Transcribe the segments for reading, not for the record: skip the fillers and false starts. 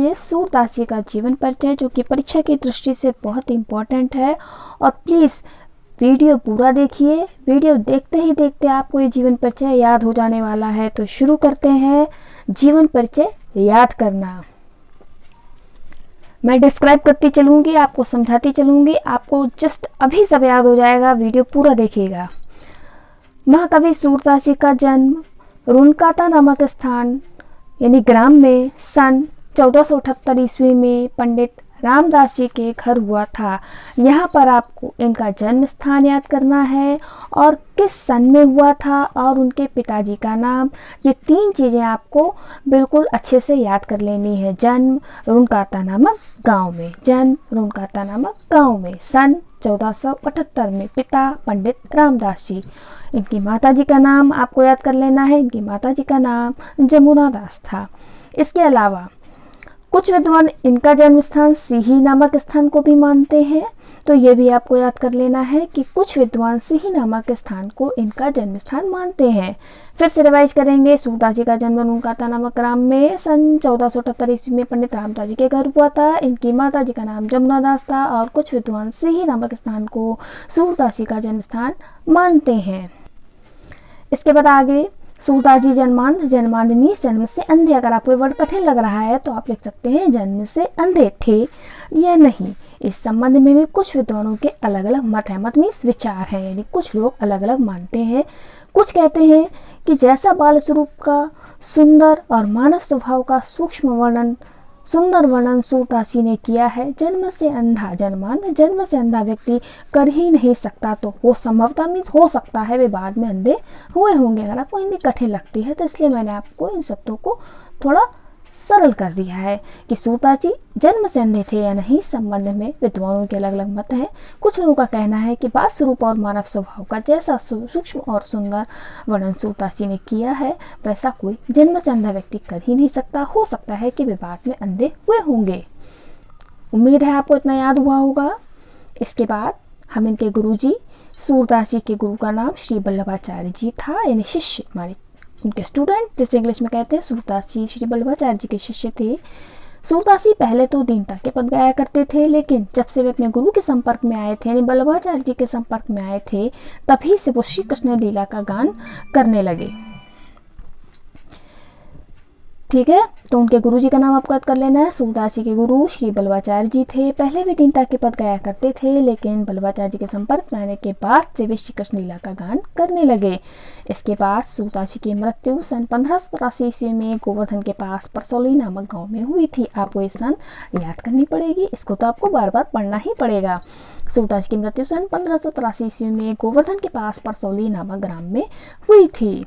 करेंगे सूरदास जी का जीवन परिचय, जो कि परीक्षा की दृष्टि से बहुत इम्पोर्टेंट है। और प्लीज़ वीडियो पूरा देखिए, वीडियो देखते ही देखते आपको ये जीवन परिचय याद हो जाने वाला है। तो शुरू करते हैं जीवन परिचय याद करना। मैं डिस्क्राइब करती चलूँगी, आपको समझाती चलूँगी, आपको जस्ट अभी सब याद हो जाएगा, वीडियो पूरा देखिएगा। महाकवि सूरदास जी का जन्म रुनकाता नामक स्थान यानी ग्राम में सन 1478 ईस्वी में पंडित रामदास जी के घर हुआ था। यहाँ पर आपको इनका जन्म स्थान याद करना है और किस सन में हुआ था और उनके पिताजी का नाम। ये 3 चीज़ें आपको बिल्कुल अच्छे से याद कर लेनी है। जन्म रुनकाता नामक गांव में, जन्म रुनकाता नामक गांव में, सन 1478 में, पिता पंडित रामदास जी। इनकी माताजी का नाम आपको याद कर लेना है। इनकी माताजी का नाम जमुना दास था। इसके अलावा कुछ विद्वान इनका जन्म स्थान सीही नामक स्थान को भी मानते हैं, तो ये भी आपको याद कर लेना है कि कुछ विद्वान सीही नामक स्थान को इनका जन्म स्थान मानते हैं। फिर से रिवाइज करेंगे। सूरदास जी का जन्म रुनकाता नामक ग्राम में सन 1478 ईस्वी में पंडित रामदास जी के घर हुआ था। इनकी माता जी का नाम जमुना दास था और कुछ विद्वान सीही नामक स्थान को सूरदास जी का जन्म स्थान मानते हैं। इसके बाद आगे सूरदास जी जन्मांध, जन्मांध मीन्स जन्म से अंधे। अगर आपको वर्ड कठिन लग रहा है तो आप लिख सकते हैं जन्म से अंधे थे या नहीं। इस संबंध में भी कुछ विद्वानों के अलग अलग मत है। मत मीन्स विचार है, यानी कुछ लोग अलग अलग मानते हैं। कुछ कहते हैं कि जैसा बाल स्वरूप का सुंदर और मानव स्वभाव का सूक्ष्म सुंदर वर्णन सूरदास जी ने किया है, जन्म से अंधा जन्मांध, जन्म से अंधा व्यक्ति कर ही नहीं सकता। तो हो संभवतः मीन्स हो सकता है वे बाद में अंधे हुए होंगे। अगर आपको हिंदी कठिन लगती है तो इसलिए मैंने आपको इन शब्दों को थोड़ा सरल कर दिया है कि सूरदास जी जन्म से अंधे थे या नहीं। संबंध में विद्वानों के अलग अलग मत हैं। कुछ लोगों का कहना है कि बाल स्वरूप और मानव स्वभाव का जैसा सूक्ष्म और सुंदर वर्णन सूरदास जी ने किया है, वैसा कोई जन्म से अंधा व्यक्ति कर ही नहीं सकता। हो सकता है कि वे बाद में अंधे हुए होंगे। उम्मीद है आपको इतना याद हुआ होगा। इसके बाद हम इनके गुरुजी, सूरदास जी के गुरु का नाम श्री वल्लभाचार्य जी था, यानी शिष्य हमारे उनके स्टूडेंट जिसे इंग्लिश में कहते हैं। सूरदास जी श्री वल्लभाचार्य जी के शिष्य थे। सूरदास जी पहले तो दीनता के पद गाया करते थे, लेकिन जब से वे अपने गुरु के संपर्क में आए थे, यानी वल्लभाचार्य जी के संपर्क में आए थे, तभी से वो श्री कृष्ण लीला का गान करने लगे। ठीक है, तो उनके गुरु जी का नाम आपको याद कर लेना है। सूरदास जी के गुरु श्री वल्लभाचार्य जी थे। पहले वे दीनता के पद गाया करते थे, लेकिन वल्लभाचार्य जी के संपर्क में आने के बाद से वे श्री कृष्ण लीला का गान करने लगे। इसके बाद सूरदास जी की मृत्यु सन 1583 ईस्वी में गोवर्धन के पास परसौली नामक गांव में हुई थी। आपको ये सन याद करनी पड़ेगी, इसको तो आपको बार बार पढ़ना ही पड़ेगा। सूरदास की मृत्यु सन 1583 ईस्वी में गोवर्धन के पास परसौली नामक ग्राम में हुई थी।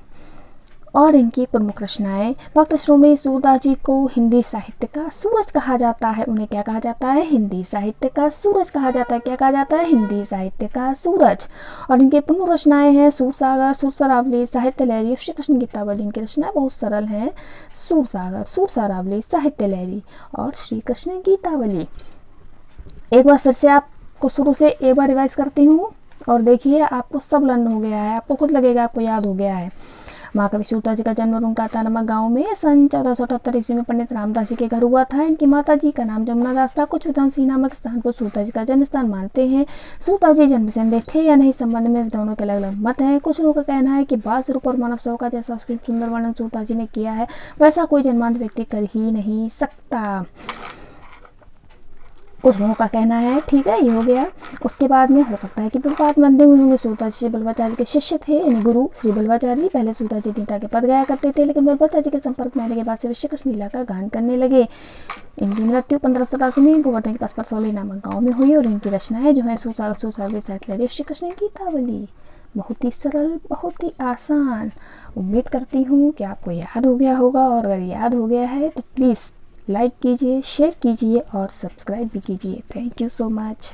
और इनकी प्रमुख रचनाएं, भक्त शिरोमणि सूरदास जी को हिंदी साहित्य का सूरज कहा जाता है। उन्हें क्या कहा जाता है? हिंदी साहित्य का सूरज कहा जाता है। क्या कहा जाता है? हिंदी साहित्य का सूरज। और इनके प्रमुख रचनाएं हैं सूरसागर, सुरसरावली, साहित्य लहरी, श्री कृष्ण गीतावली। इनकी रचनाएं बहुत सरल हैं। सूरसागर, सुरसरावली, साहित्य लहरी और श्री कृष्ण गीतावली। एक बार फिर से आपको शुरू से एक बार रिवाइज करती हूँ और देखिए आपको सब लर्न हो गया है, आपको खुद लगेगा आपको याद हो गया है। महाकवि सूरदास जी का जन्म रुनकाता नामक गांव में सन 1478 ईस्वी में पंडित रामदास जी के घर हुआ था। इनकी माता जी का नाम जमुना दास था। कुछ विद्वान सीही नामक स्थान को सूरदास जी का जन्म स्थान मानते हैं। सूरदास जी जन्म से अंधे थे या नहीं, संबंध में विद्वानों के अलग अलग मत हैं। कुछ लोगों का कहना है कि बाल स्वरूप और मानव स्वभाव का जैसा सुंदर वर्णन सूरदास जी ने किया है, वैसा कोई जन्मांध व्यक्ति कर ही नहीं सकता। कुछ लोगों का कहना है। ठीक है, ये हो गया। उसके बाद में हो सकता है कि बाद में अंधे हुए होंगे। सूरदास जी वल्लभाचार्य के शिष्य थे, यानी गुरु श्री वल्लभाचार्य जी। पहले सूरदास जी दीनता के पद गाया करते थे, लेकिन वल्लभाचार्य जी के संपर्क में आने के बाद से वे श्री कृष्ण लीला का गान करने लगे। इनकी मृत्यु 1583 में गोवर्धन के पास परसौली नामक गाँव में हुई। और इनकी रचनाएं जो है सूरसागर, साहित्य लहरी, श्री कृष्ण गीतावली। बहुत ही सरल, बहुत ही आसान। उम्मीद करती हूँ कि आपको याद हो गया होगा, और अगर याद हो गया है तो प्लीज़ लाइक कीजिए, शेयर कीजिए और सब्सक्राइब भी कीजिए। Thank you so much.